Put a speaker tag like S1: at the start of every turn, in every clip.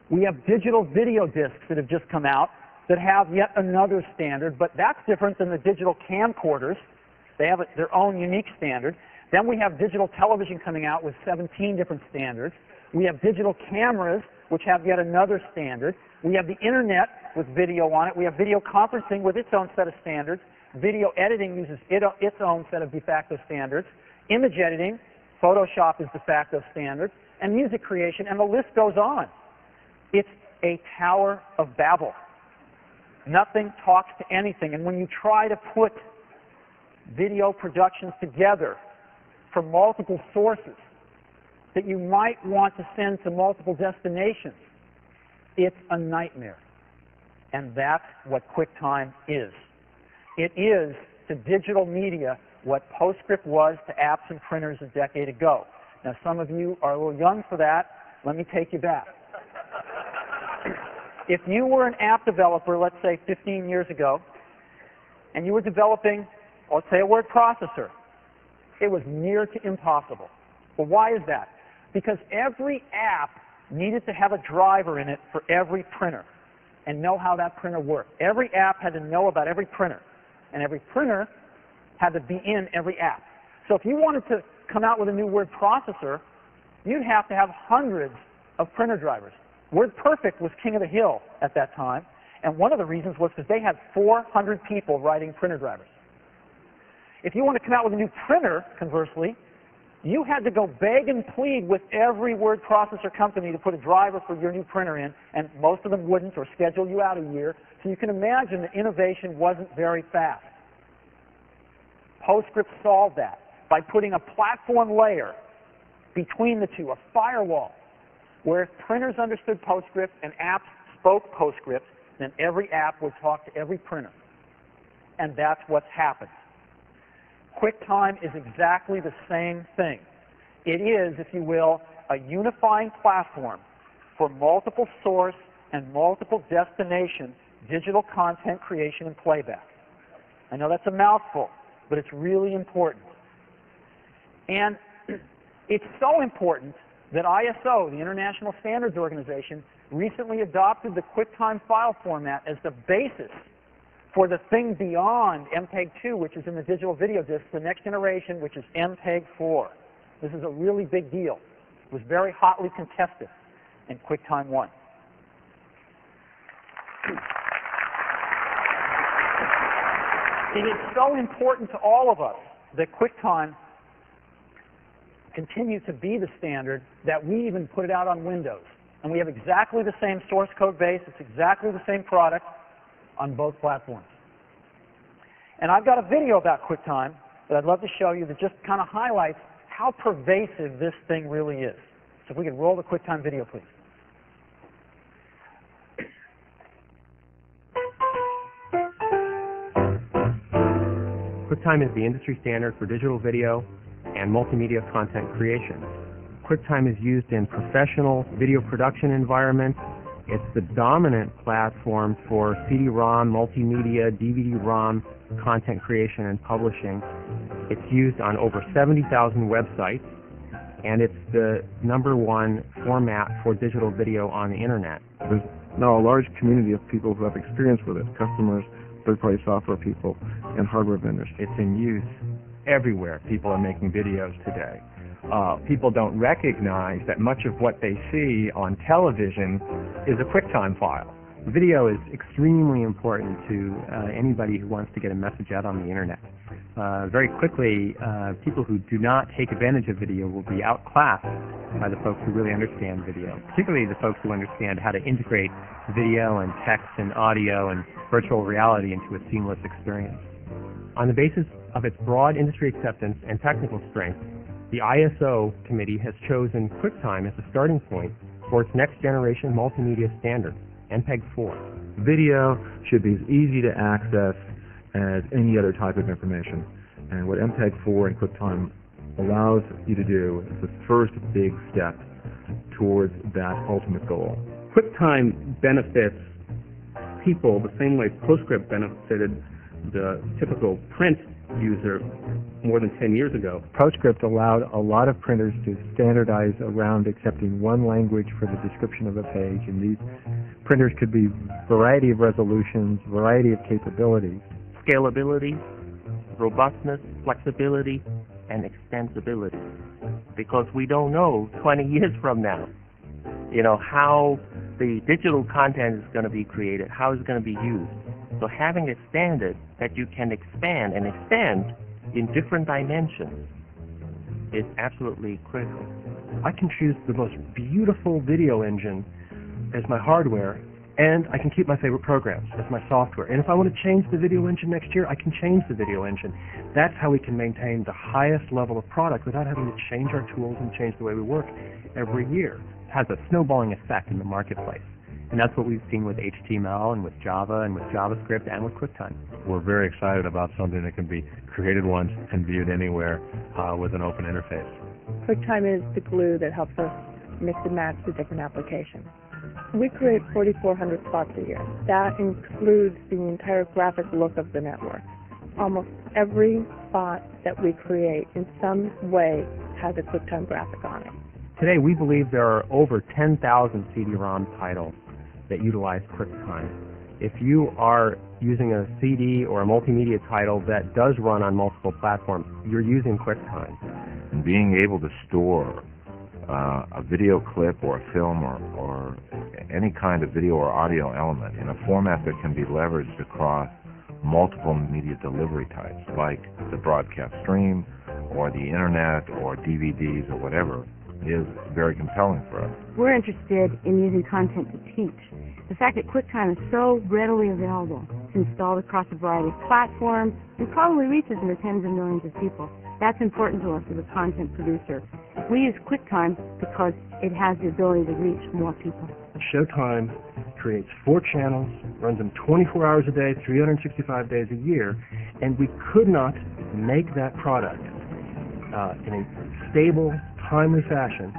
S1: We have digital video discs that have just come out that have yet another standard, but that's different than the digital camcorders. They have their own unique standard. Then we have digital television coming out with 17 different standards. We have digital cameras, which have yet another standard. We have the internet with video on it. We have video conferencing with its own set of standards. Video editing uses its own set of de facto standards. Image editing, Photoshop is de facto standard. And music creation, and the list goes on. It's a Tower of Babel. Nothing talks to anything. And when you try to put video productions together from multiple sources that you might want to send to multiple destinations, it's a nightmare. And that's what QuickTime is. It is to digital media what PostScript was to apps and printers a decade ago. Now, some of you are a little young for that. Let me take you back. If you were an app developer, let's say 15 years ago, and you were developing, let's say, a word processor, it was near to impossible. Well, why is that? Because every app needed to have a driver in it for every printer and know how that printer worked. Every app had to know about every printer, and every printer had to be in every app. So if you wanted to come out with a new word processor, you'd have to have hundreds of printer drivers. WordPerfect was king of the hill at that time, and one of the reasons was because they had 400 people writing printer drivers. If you want to come out with a new printer, conversely, you had to go beg and plead with every word processor company to put a driver for your new printer in, and most of them wouldn't, or schedule you out a year. So you can imagine that innovation wasn't very fast. PostScript solved that by putting a platform layer between the two, a firewall, where if printers understood PostScript and apps spoke PostScript, then every app would talk to every printer. And that's what's happened. QuickTime is exactly the same thing. It is, if you will, a unifying platform for multiple source and multiple destination digital content creation and playback. I know that's a mouthful, but it's really important. And it's so important that ISO, the International Standards Organization, recently adopted the QuickTime file format as the basis for the thing beyond MPEG-2, which is in the digital video disc, the next generation, which is MPEG-4. This is a really big deal. It was very hotly contested, and QuickTime won. It is so important to all of us that QuickTime continue to be the standard that we even put it out on Windows. And we have exactly the same source code base. It's exactly the same product on both platforms. And I've got a video about QuickTime that I'd love to show you that just kind of highlights how pervasive this thing really is. So if we could roll the QuickTime video, please.
S2: QuickTime is the industry standard for digital video and multimedia content creation. QuickTime is used in professional video production environments. It's the dominant platform for CD-ROM, multimedia, DVD-ROM content creation and publishing. It's used on over 70,000 websites, and it's the #1 format for digital video on the internet.
S3: There's now a large community of people who have experience with it, customers, third-party software people, and hardware vendors.
S2: It's in use everywhere. People are making videos today. People don't recognize that much of what they see on television is a QuickTime file. Video is extremely important to anybody who wants to get a message out on the internet. Very quickly, people who do not take advantage of video will be outclassed by the folks who really understand video, particularly the folks who understand how to integrate video and text and audio and virtual reality into a seamless experience. On the basis of its broad industry acceptance and technical strength, the ISO committee has chosen QuickTime as the starting point for its next generation multimedia standard, MPEG-4.
S3: Video should be as easy to access as any other type of information. And what MPEG-4 and QuickTime allows you to do is the first big step towards that ultimate goal.
S4: QuickTime benefits people the same way PostScript benefited the typical print user more than 10 years ago.
S2: PostScript allowed a lot of printers to standardize around accepting one language for the description of a page, and these printers could be variety of resolutions, variety of capabilities.
S5: Scalability, robustness, flexibility, and extensibility. Because we don't know 20 years from now, how the digital content is going to be created, how it's going to be used. So having a standard that you can expand and extend in different dimensions is absolutely critical.
S6: I can choose the most beautiful video engine as my hardware, and I can keep my favorite programs as my software. And if I want to change the video engine next year, I can change the video engine. That's how we can maintain the highest level of product without having to change our tools and change the way we work every year.
S2: It has a snowballing effect in the marketplace. And that's what we've seen with HTML and with Java and with JavaScript and with QuickTime.
S7: We're very excited about something that can be created once and viewed anywhere with an open interface.
S8: QuickTime is the glue that helps us mix and match the different applications. We create 4,400 spots a year. That includes the entire graphic look of the network. Almost every spot that we create in some way has a QuickTime graphic on it.
S2: Today, we believe there are over 10,000 CD-ROM titles that utilize QuickTime. If you are using a CD or a multimedia title that does run on multiple platforms, you're using QuickTime.
S9: And being able to store a video clip or a film or any kind of video or audio element in a format that can be leveraged across multiple media delivery types, like the broadcast stream or the internet or DVDs or whatever, is very compelling for us.
S10: We're interested in using content to teach. The fact that QuickTime is so readily available, it's installed across a variety of platforms, and probably reaches into tens of millions of people. That's important to us as a content producer. We use QuickTime because it has the ability to reach more people.
S6: Showtime creates 4 channels, runs them 24 hours a day, 365 days a year, and we could not make that product in a stable, timely fashion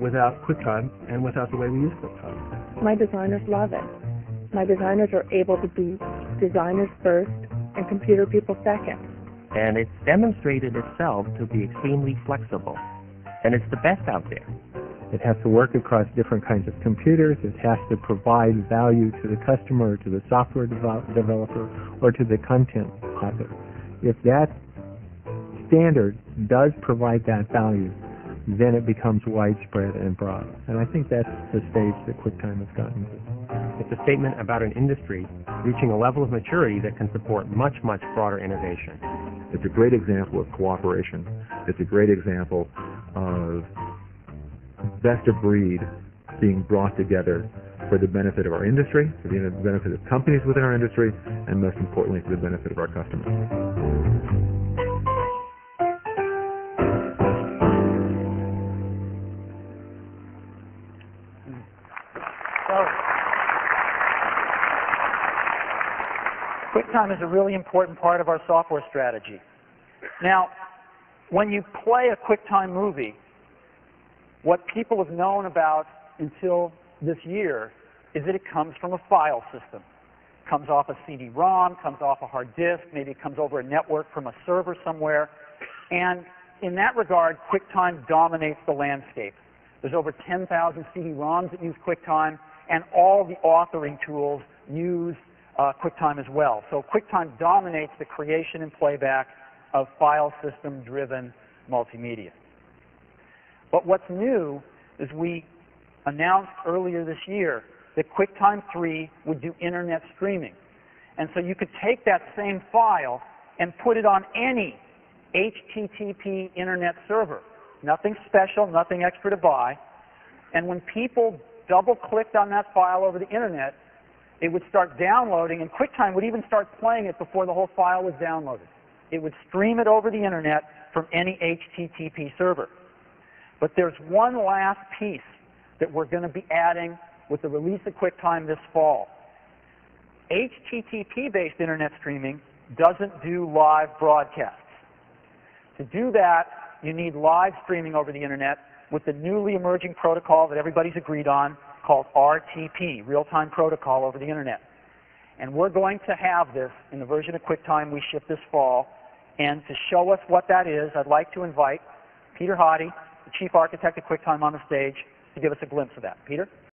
S6: without QuickTime and without the way we use QuickTime.
S8: My designers love it. My designers are able to be designers first and computer people second.
S5: And it's demonstrated itself to be extremely flexible. And it's the best out there.
S2: It has to work across different kinds of computers. It has to provide value to the customer, to the software developer, or to the content author. If that standard does provide that value, then it becomes widespread and broad. And I think that's the stage that QuickTime has gotten to.
S11: It's a statement about an industry reaching a level of maturity that can support much, much broader innovation.
S3: It's a great example of cooperation. It's a great example of best of breed being brought together for the benefit of our industry, for the benefit of companies within our industry, and most importantly, for the benefit of our customers.
S1: QuickTime is a really important part of our software strategy. Now, when you play a QuickTime movie, what people have known about until this year is that it comes from a file system. It comes off a CD-ROM, comes off a hard disk, maybe it comes over a network from a server somewhere. And in that regard, QuickTime dominates the landscape. There's over 10,000 CD-ROMs that use QuickTime, and all the authoring tools use QuickTime as well. So QuickTime dominates the creation and playback of file system-driven multimedia. But what's new is we announced earlier this year that QuickTime 3 would do internet streaming. And so you could take that same file and put it on any HTTP internet server. Nothing special, nothing extra to buy. And when people double-clicked on that file over the internet, it would start downloading, and QuickTime would even start playing it before the whole file was downloaded. It would stream it over the internet from any HTTP server. But there's one last piece that we're going to be adding with the release of QuickTime this fall. HTTP-based internet streaming doesn't do live broadcasts. To do that, you need live streaming over the internet with the newly emerging protocol that everybody's agreed on called RTP, Real-Time Protocol over the internet. And we're going to have this in the version of QuickTime we ship this fall, And to show us what that is, I'd like to invite Peter Hottie, the Chief Architect of QuickTime, on the stage to give us a glimpse of that. Peter?